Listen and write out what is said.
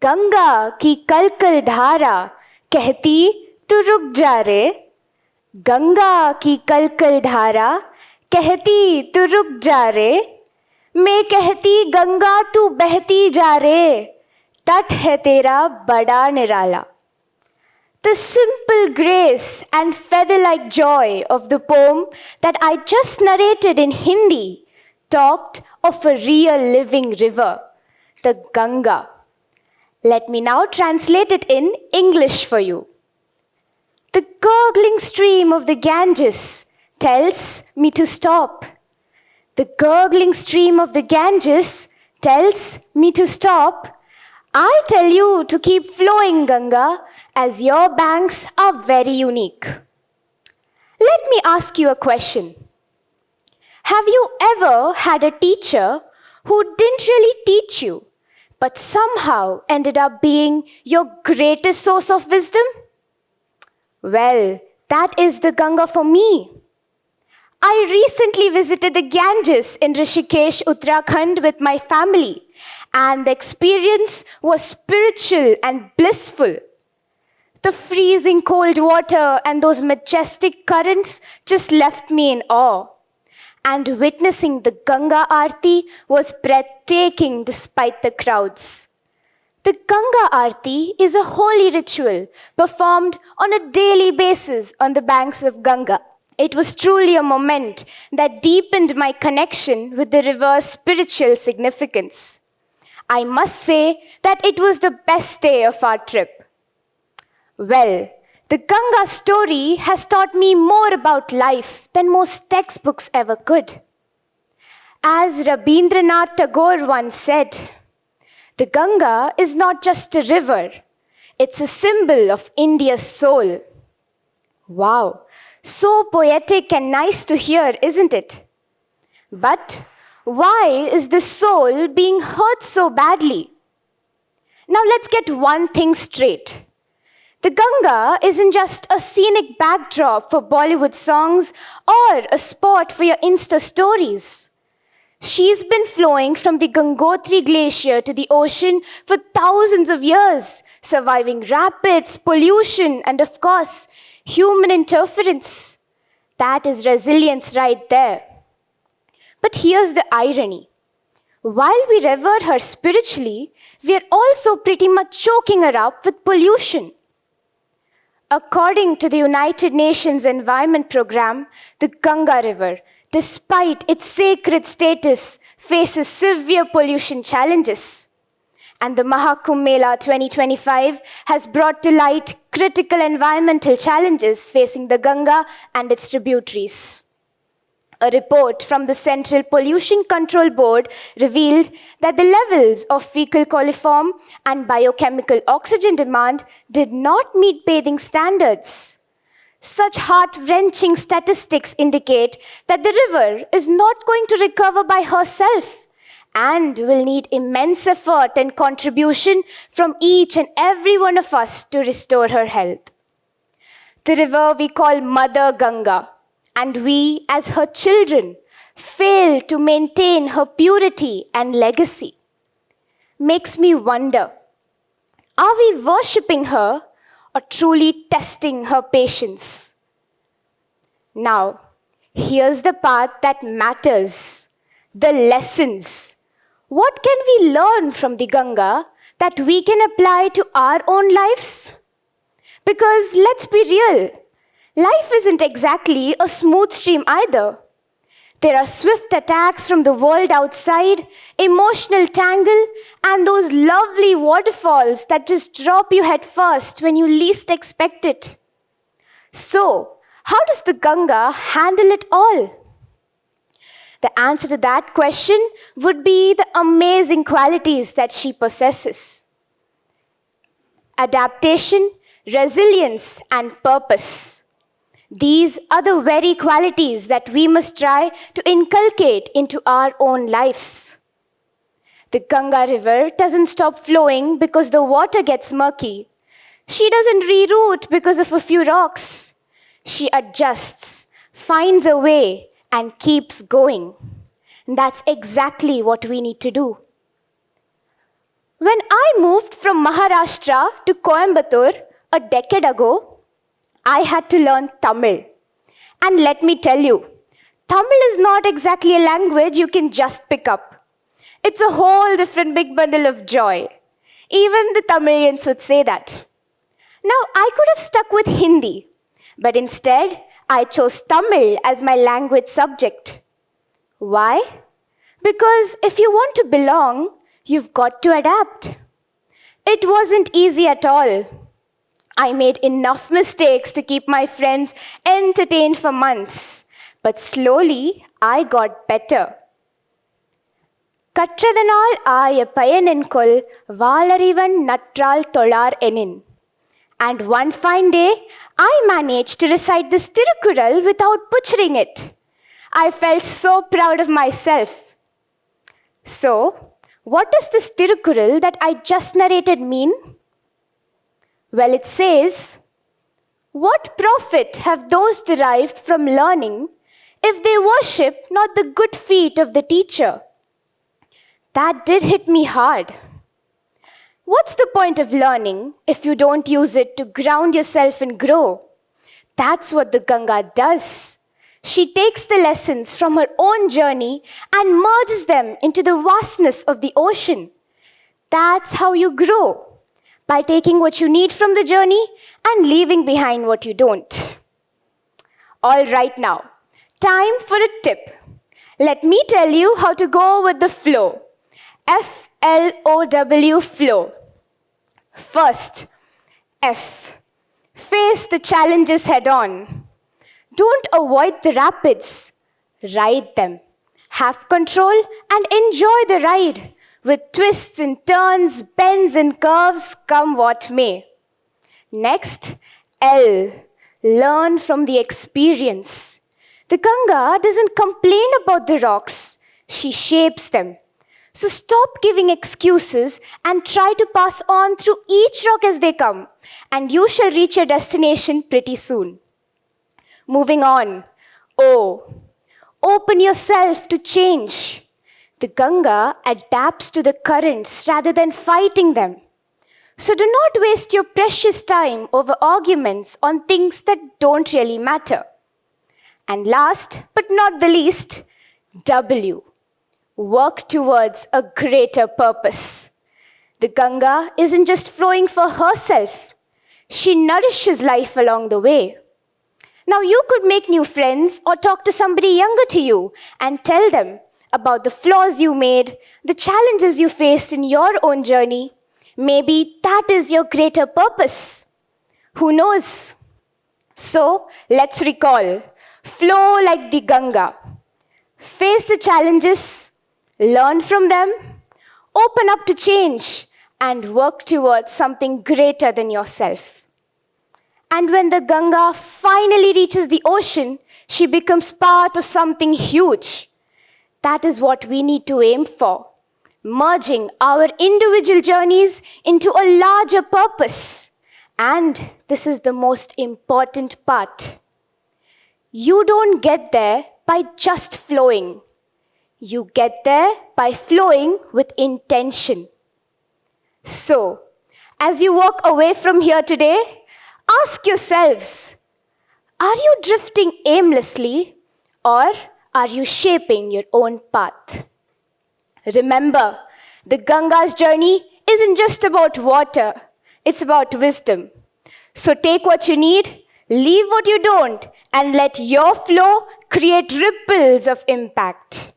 गंगा की कलकल धारा कहती तू रुक जा रे। गंगा की कलकल धारा कहती तू रुक जा रे। मैं कहती गंगा तू बहती जा रे। तट है तेरा बड़ा निराला। The simple grace and feather-like joy of the poem that I just narrated in Hindi talked of a real living river, the Ganga. Let me now translate it in English for you. The gurgling stream of the Ganges tells me to stop. The gurgling stream of the Ganges tells me to stop. I tell you to keep flowing, Ganga, as your banks are very unique. Let me ask you a question. Have you ever had a teacher who didn't really teach you, but somehow ended up being your greatest source of wisdom? Well, that is the Ganga for me. I recently visited the Ganges in Rishikesh, Uttarakhand with my family, and the experience was spiritual and blissful. The freezing cold water and those majestic currents just left me in awe. And witnessing the Ganga Aarti was breathtaking despite the crowds. The Ganga Aarti is a holy ritual performed on a daily basis on the banks of Ganga. It was truly a moment that deepened my connection with the river's spiritual significance. I must say that it was the best day of our trip. Well, the Ganga story has taught me more about life than most textbooks ever could. As Rabindranath Tagore once said, the Ganga is not just a river, it's a symbol of India's soul. Wow, so poetic and nice to hear, isn't it? But why is this soul being hurt so badly? Now let's get one thing straight. The Ganga isn't just a scenic backdrop for Bollywood songs or a spot for your Insta stories. She's been flowing from the Gangotri Glacier to the ocean for thousands of years, surviving rapids, pollution, and of course, human interference. That is resilience right there. But here's the irony. While we revere her spiritually, we are also pretty much choking her up with pollution. According to the United Nations Environment Programme, the Ganga River, despite its sacred status, faces severe pollution challenges. And the Mahakumbh Mela 2025 has brought to light critical environmental challenges facing the Ganga and its tributaries. A report from the Central Pollution Control Board revealed that the levels of fecal coliform and biochemical oxygen demand did not meet bathing standards. Such heart-wrenching statistics indicate that the river is not going to recover by herself and will need immense effort and contribution from each and every one of us to restore her health. The river we call Mother Ganga, and we, as her children, fail to maintain her purity and legacy. Makes me wonder, are we worshipping her or truly testing her patience? Now, here's the part that matters, the lessons. What can we learn from the Ganga that we can apply to our own lives? Because let's be real, life isn't exactly a smooth stream either. There are swift attacks from the world outside, emotional tangle, and those lovely waterfalls that just drop you head first when you least expect it. So, how does the Ganga handle it all? The answer to that question would be the amazing qualities that she possesses: adaptation, resilience, and purpose. These are the very qualities that we must try to inculcate into our own lives. The Ganga River doesn't stop flowing because the water gets murky. She doesn't reroute because of a few rocks. She adjusts, finds a way, and keeps going. And that's exactly what we need to do. When I moved from Maharashtra to Coimbatore a decade ago, I had to learn Tamil. And let me tell you, Tamil is not exactly a language you can just pick up. It's a whole different big bundle of joy. Even the Tamilians would say that. Now, I could have stuck with Hindi, but instead, I chose Tamil as my language subject. Why? Because if you want to belong, you've got to adapt. It wasn't easy at all. I made enough mistakes to keep my friends entertained for months, but slowly I got better. கற்றதனால் ஆய பயனென்கொல் வாளறிவன் நற்றால் தொழார் எனின். And one fine day, I managed to recite this Tirukkural without butchering it. I felt so proud of myself. So, what does this Tirukkural that I just narrated mean? Well, it says, what profit have those derived from learning if they worship not the good feet of the teacher? That did hit me hard. What's the point of learning if you don't use it to ground yourself and grow? That's what the Ganga does. She takes the lessons from her own journey and merges them into the vastness of the ocean. That's how you grow, by taking what you need from the journey and leaving behind what you don't. All right now, time for a tip. Let me tell you how to go with the flow. FLOW, flow. First, F. Face the challenges head on. Don't avoid the rapids. Ride them. Have control and enjoy the ride. With twists and turns, bends and curves, come what may. Next, L. Learn from the experience. The Ganga doesn't complain about the rocks. She shapes them. So stop giving excuses and try to pass on through each rock as they come, and you shall reach your destination pretty soon. Moving on. O. Open yourself to change. The Ganga adapts to the currents rather than fighting them. So do not waste your precious time over arguments on things that don't really matter. And last but not the least, W. Work towards a greater purpose. The Ganga isn't just flowing for herself. She nourishes life along the way. Now you could make new friends or talk to somebody younger to you and tell them about the flaws you made, the challenges you faced in your own journey. Maybe that is your greater purpose. Who knows? So let's recall. Flow like the Ganga. Face the challenges. Learn from them, open up to change, and work towards something greater than yourself. And when the Ganga finally reaches the ocean, she becomes part of something huge. That is what we need to aim for, merging our individual journeys into a larger purpose. And this is the most important part. You don't get there by just flowing. You get there by flowing with intention. So, as you walk away from here today, ask yourselves, are you drifting aimlessly or are you shaping your own path? Remember, the Ganga's journey isn't just about water, it's about wisdom. So take what you need, leave what you don't, and let your flow create ripples of impact.